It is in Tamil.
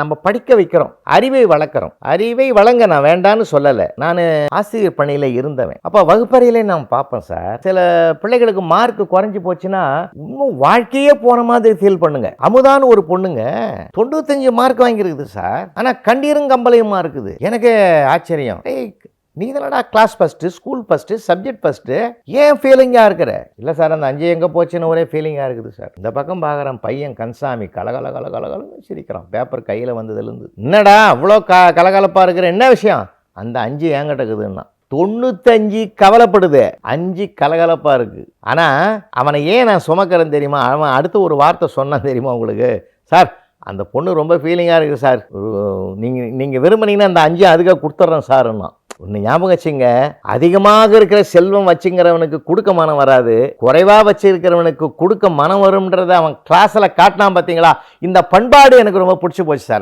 நம்ம படிக்க வைக்கிறோம், அறிவை வளர்க்குறோம். அறிவை வழங்க நான் வேண்டான்னு சொல்லலை. நான் ஆசிரியர் பணியில் இருந்தவன். அப்போ வகுப்பறையிலே நான் பார்ப்பேன் சார், சில பிள்ளைகளுக்கு மார்க் குறைஞ்சி போச்சுன்னா இன்னும் வாழ்க்கையே போன மாதிரி ஃபீல் பண்ணுங்க. அமுதான்னு ஒரு பொண்ணுங்க 95 மார்க் வாங்கியிருக்குது சார். ஆனால் கண்டீரும் கம்பளையுமா இருக்குது. எனக்கு ஆச்சரியம். நீ தானடா class first, school first, subject first, ஏன் ஃபீலிங்காக இருக்கிற? இல்லை சார், அந்த 5 எங்கே போச்சுன்னு ஒரே ஃபீலிங்காக இருக்குது சார். இந்த பக்கம் பார்க்குறேன், பையன் கன்சாமி கலகலன்னு சிரிக்கிறான். பேப்பர் கையில் வந்ததுலேருந்து, என்னடா அவ்வளோ கலகலப்பாக இருக்கிற, என்ன விஷயம்? அந்த 5 ஏங்கிட்ட இருக்குதுன்னா 95 கவலைப்படுது, 5 கலகலப்பாக இருக்குது. ஆனால் அவனை ஏன் நான் சுமக்கிறேன் தெரியுமா? அவன் அடுத்து ஒரு வார்த்தை சொன்னான் தெரியுமா உங்களுக்கு? சார், அந்த பொண்ணு ரொம்ப ஃபீலிங்காக இருக்குது சார், நீங்கள் விரும்புனீங்கன்னா அந்த 5 அதுக்காக கொடுத்துட்றேன் சார்ன்னா. ஒன்று ஞாபகம் வச்சுங்க, அதிகமாக இருக்கிற செல்வம் வச்சுங்கிறவனுக்கு கொடுக்க மனம் வராது, குறைவாக வச்சிருக்கிறவனுக்கு கொடுக்க மனம் வரும்ன்றதை அவன் கிளாஸில் காட்டினான். பார்த்தீங்களா? இந்த பண்பாடு எனக்கு ரொம்ப பிடிச்சி போச்சு சார்.